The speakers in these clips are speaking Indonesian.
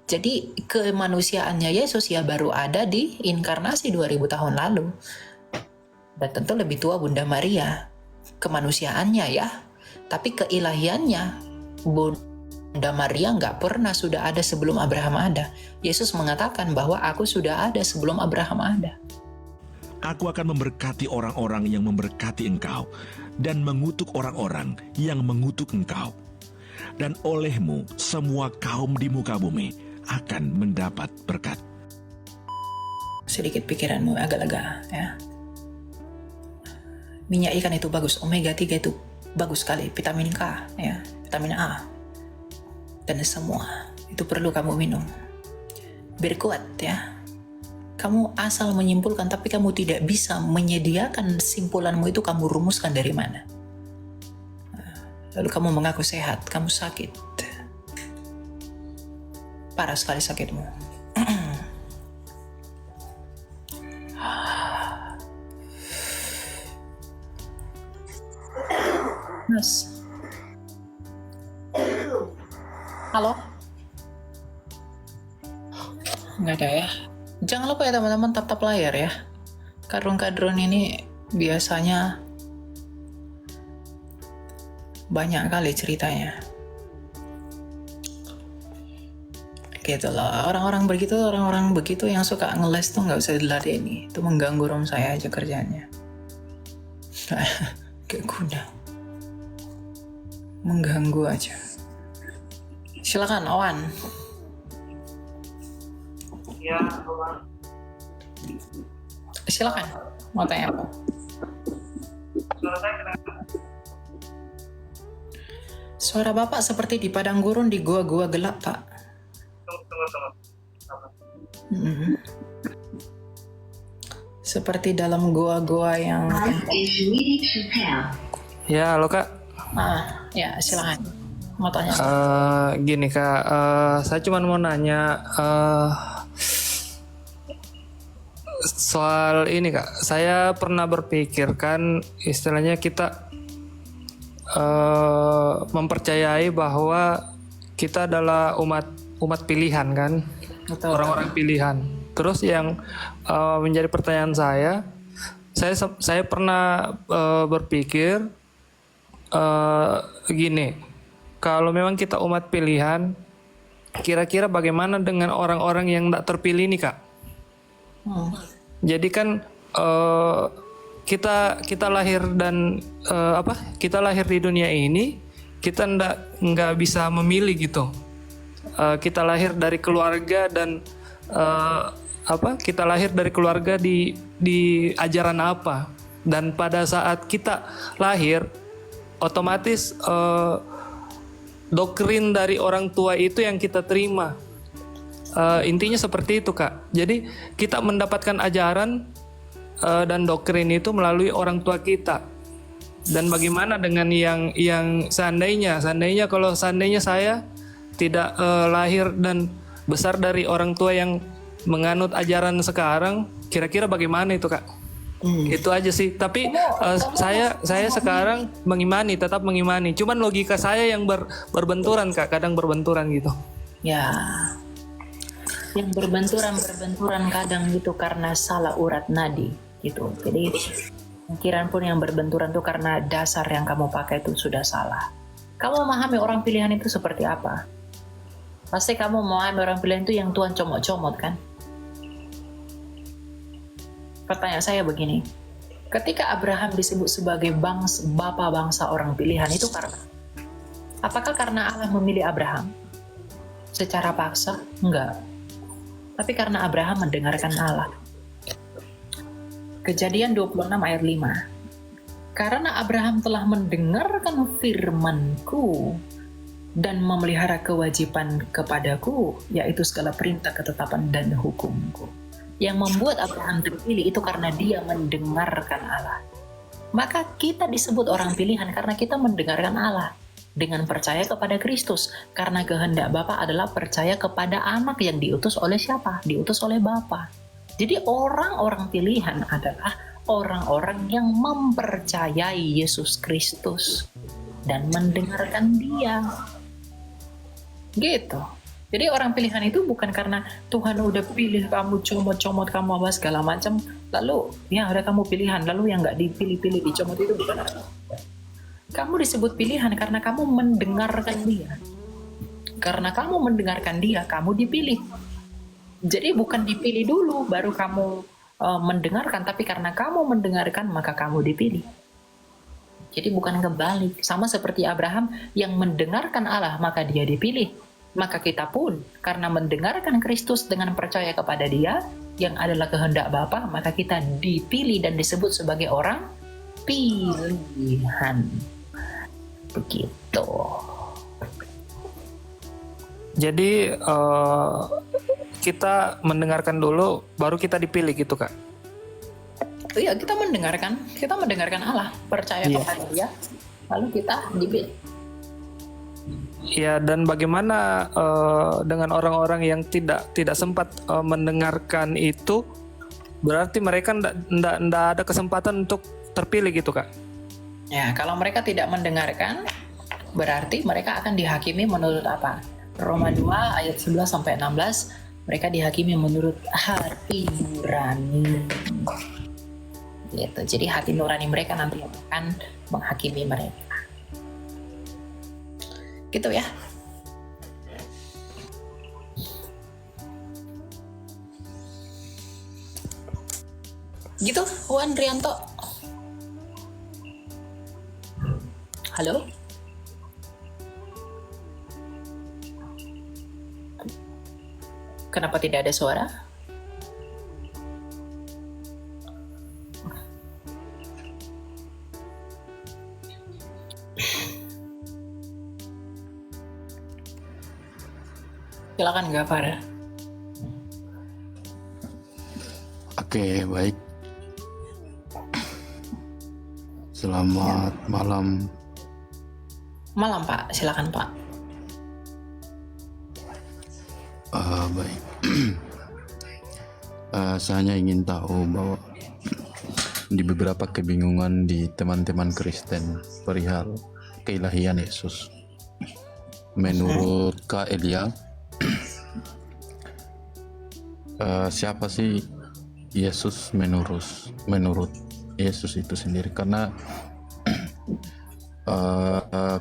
Jadi kemanusiaannya Yesus ya baru ada di inkarnasi 2000 tahun lalu. Dan tentu lebih tua Bunda Maria. Kemanusiaannya ya. Tapi keilahiannya Bunda Maria nggak pernah sudah ada sebelum Abraham ada. Yesus mengatakan bahwa aku sudah ada sebelum Abraham ada. Aku akan memberkati orang-orang yang memberkati engkau, dan mengutuk orang-orang yang mengutuk engkau. Dan olehmu semua kaum di muka bumi akan mendapat berkat. Sedikit pikiranmu agak lega ya. Minyak ikan itu bagus, omega 3 itu bagus sekali, vitamin K ya, vitamin A. Dan semua itu perlu kamu minum. Biar kuat ya. Kamu asal menyimpulkan tapi kamu tidak bisa menyediakan simpulanmu itu kamu rumuskan dari mana. Lalu kamu mengaku sehat, kamu sakit. Parah sekali sakitmu. Mas. Halo? Nggak ada ya. Jangan lupa ya teman-teman tap-tap layar ya. Kadrun-kadrun ini biasanya banyak kali ceritanya. Gitu loh. Orang-orang begitu yang suka ngeles tuh nggak usah diladeni. Itu mengganggu rom saya aja kerjanya. Kayak kuda. Mengganggu aja. Silakan Owan. Ya, Owan. Silakan. Mau tanya apa? Suara saya kenapa? Suara Bapak seperti di padang gurun di gua-gua gelap, Pak. Tunggu. Apa? Seperti dalam gua-gua yang... Ya, halo Kak. Ya silakan. Mau tanya. Gini Kak, saya cuma mau nanya soal ini Kak. Saya pernah berpikir kan istilahnya kita mempercayai bahwa kita adalah umat pilihan kan, Betul. orang-orang pilihan. Terus yang menjadi pertanyaan saya pernah berpikir gini, kalau memang kita umat pilihan, kira-kira bagaimana dengan orang-orang yang tidak terpilih nih Kak? Jadi kan kita lahir dan kita lahir di dunia ini, kita nggak bisa memilih gitu. Kita lahir dari keluarga dan kita lahir dari keluarga di ajaran apa, dan pada saat kita lahir otomatis doktrin dari orang tua itu yang kita terima. Intinya seperti itu Kak. Jadi kita mendapatkan ajaran dan doktrin itu melalui orang tua kita. Dan bagaimana dengan yang seandainya kalau saya tidak lahir dan besar dari orang tua yang menganut ajaran sekarang, kira-kira bagaimana itu Kak? Itu aja sih. Tapi saya sekarang tetap mengimani. Cuman logika saya yang berbenturan Kak, kadang berbenturan gitu. Ya, yang berbenturan kadang gitu karena salah urat nadi gitu. Jadi pikiran pun yang berbenturan tuh karena dasar yang kamu pakai itu sudah salah. Kamu memahami orang pilihan itu seperti apa? Pasti kamu memahami orang pilihan itu yang Tuhan comot-comot kan? Pertanyaan saya begini, ketika Abraham disebut sebagai bapa bangsa orang pilihan itu apakah karena Allah memilih Abraham? Secara paksa? Enggak. Tapi karena Abraham mendengarkan Allah. Kejadian 26 ayat 5. Karena Abraham telah mendengarkan firman-Ku dan memelihara kewajiban kepadaku, yaitu segala perintah, ketetapan, dan hukum-Ku. Yang membuat Abraham terpilih itu karena dia mendengarkan Allah. Maka kita disebut orang pilihan karena kita mendengarkan Allah. Dengan percaya kepada Kristus. Karena kehendak Bapa adalah percaya kepada anak yang diutus oleh siapa? Diutus oleh Bapa. Jadi orang-orang pilihan adalah orang-orang yang mempercayai Yesus Kristus. Dan mendengarkan Dia. Gitu. Jadi orang pilihan itu bukan karena Tuhan udah pilih kamu, comot-comot kamu apa segala macam, lalu ya udah kamu pilihan, lalu yang nggak dipilih-pilih dicomot itu bukan. Kamu disebut pilihan karena kamu mendengarkan dia. Karena kamu mendengarkan dia, kamu dipilih. Jadi bukan dipilih dulu baru kamu mendengarkan, tapi karena kamu mendengarkan maka kamu dipilih. Jadi bukan kebalik. Sama seperti Abraham yang mendengarkan Allah maka dia dipilih. Maka kita pun karena mendengarkan Kristus dengan percaya kepada dia yang adalah kehendak Bapa, maka kita dipilih dan disebut sebagai orang pilihan. Begitu. Jadi kita mendengarkan dulu, baru kita dipilih gitu Kak? Iya, kita mendengarkan Allah, percaya kepada dia, lalu kita dipilih. Ya, dan bagaimana dengan orang-orang yang tidak sempat mendengarkan itu? Berarti mereka ndak ada kesempatan untuk terpilih gitu Kak? Ya, kalau mereka tidak mendengarkan, berarti mereka akan dihakimi menurut apa? Roma 2 ayat 11 sampai 16, mereka dihakimi menurut hati nurani. Gitu. Jadi hati nurani mereka nanti akan menghakimi mereka. Gitu ya. Gitu, Wan Rianto. Halo? Kenapa tidak ada suara? Silakan Gafar. Oke, baik. Selamat malam. Malam Pak, silakan Pak. Baik. Saya hanya ingin tahu bahwa di beberapa kebingungan di teman-teman Kristen perihal keilahian Yesus. Menurut Kak Elia, siapa sih Yesus menurut Yesus itu sendiri? Karena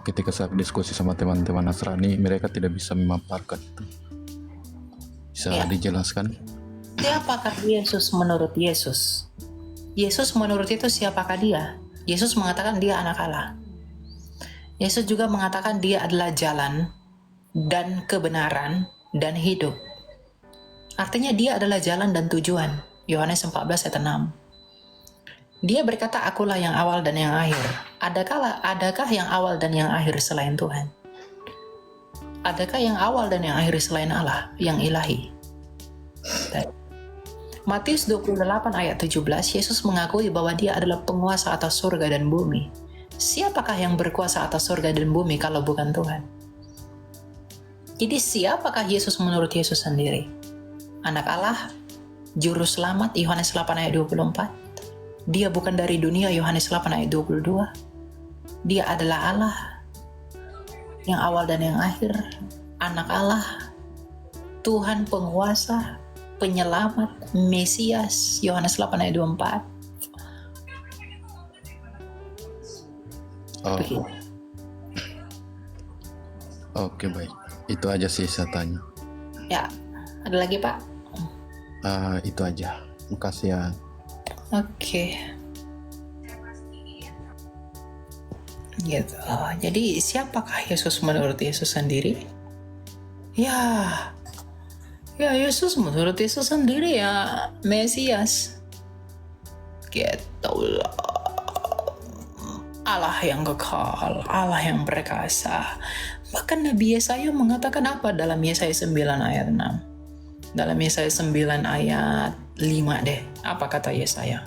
ketika saya diskusi sama teman-teman Nasrani, mereka tidak bisa memaparkan itu. Bisa dijelaskan? Siapakah Yesus menurut Yesus? Yesus menurut itu siapakah dia? Yesus mengatakan dia anak Allah. Yesus juga mengatakan dia adalah jalan dan kebenaran dan hidup. Artinya dia adalah jalan dan tujuan. Yohanes 14 ayat 6. Dia berkata, akulah yang awal dan yang akhir. Adakah yang awal dan yang akhir selain Tuhan? Adakah yang awal dan yang akhir selain Allah, yang ilahi? Matius 28 ayat 17, Yesus mengakui bahwa dia adalah penguasa atas surga dan bumi. Siapakah yang berkuasa atas surga dan bumi kalau bukan Tuhan? Jadi siapakah Yesus menurut Yesus sendiri? Anak Allah, Juru Selamat, Yohanes 8 ayat 24. Dia bukan dari dunia, Yohanes 8 ayat 22. Dia adalah Allah, yang awal dan yang akhir, anak Allah, Tuhan penguasa, penyelamat, Mesias, Yohanes 8 ayat 24. Begitu. Oke, baik. Itu aja sih saya tanya. Ya, ada lagi Pak? Itu aja. Makasih ya. Oke. Gitu. Jadi siapakah Yesus menurut Yesus sendiri? Ya Yesus menurut Yesus sendiri ya Mesias. Gitu loh. Allah yang kekal, Allah yang perkasa. Bahkan Nabi Yesaya mengatakan apa dalam Yesaya 9 ayat 6? Dalam Yesaya 9 ayat 5 deh. Apa kata Yesaya?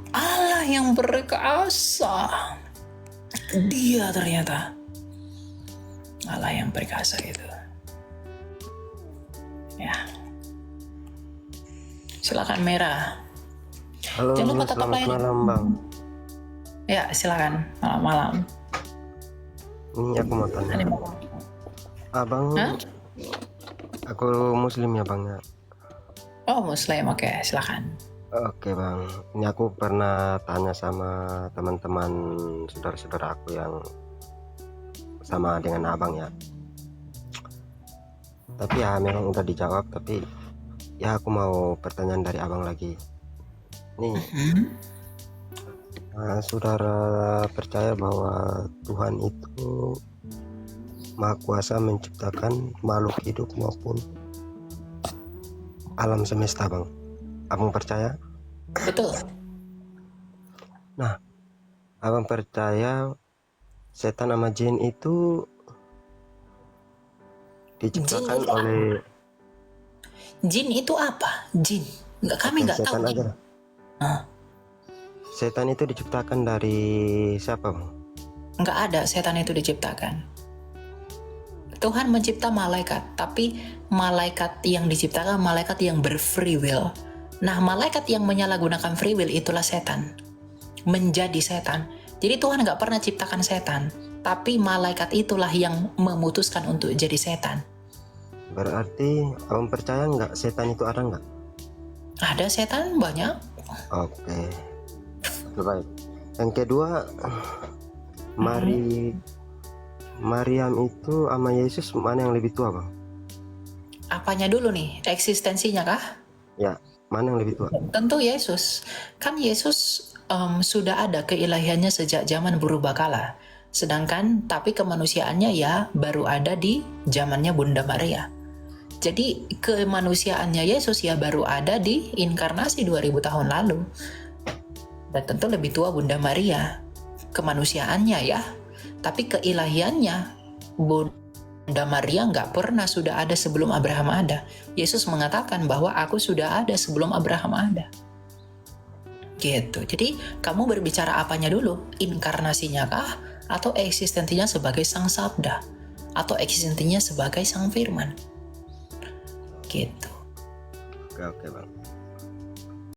Allah yang perkasa. Dia ternyata Allah yang perkasa itu. Ya. Silakan Merah. Halo, Jangan lupa tetap selamat layan. malam Bang. Ya, silakan. Malam-malam. Ini aku mau tanya. Abang, Hah? aku Muslim ya bang ya. Oh, Muslim. Oke, silakan. Oke bang, ini aku pernah tanya sama teman-teman saudara-saudara aku yang sama dengan abang ya. Tapi ya memang udah dijawab, tapi ya aku mau pertanyaan dari abang lagi. Nih, saudara percaya bahwa Tuhan itu Maha Kuasa menciptakan makhluk hidup maupun alam semesta bang? Abang percaya? Betul. Abang percaya setan sama jin itu diciptakan Jin itu oleh Jin itu apa? Jin. Kami nggak tahu. setan Jin. aja lah. Ah. Setan itu diciptakan dari siapa bang? Nggak ada setan itu diciptakan. Tuhan mencipta malaikat, tapi malaikat yang diciptakan malaikat yang berfree will. Nah, malaikat yang menyalahgunakan free will itulah setan. Menjadi setan. Jadi Tuhan nggak pernah ciptakan setan, tapi malaikat itulah yang memutuskan untuk jadi setan. Berarti abang percaya nggak setan itu ada nggak? Ada setan banyak. Oke. Oke, baik. Yang kedua, Maryam itu sama Yesus mana yang lebih tua bang? Apanya dulu nih? Eksistensinya kah? Ya, mana yang lebih tua? Tentu Yesus. Kan Yesus sudah ada keilahiannya sejak zaman purbakala. Sedangkan tapi kemanusiaannya ya baru ada di zamannya Bunda Maria. Jadi kemanusiaannya Yesus ya baru ada di inkarnasi 2000 tahun lalu. Dan tentu lebih tua Bunda Maria. Kemanusiaannya ya. Tapi keilahiannya Bunda Maria nggak pernah sudah ada sebelum Abraham ada. Yesus mengatakan bahwa aku sudah ada sebelum Abraham ada. Gitu. Jadi kamu berbicara apanya dulu? Inkarnasinya kah? Atau eksistensinya sebagai sang sabda? Atau eksistensinya sebagai sang firman? Gitu. Oke bang.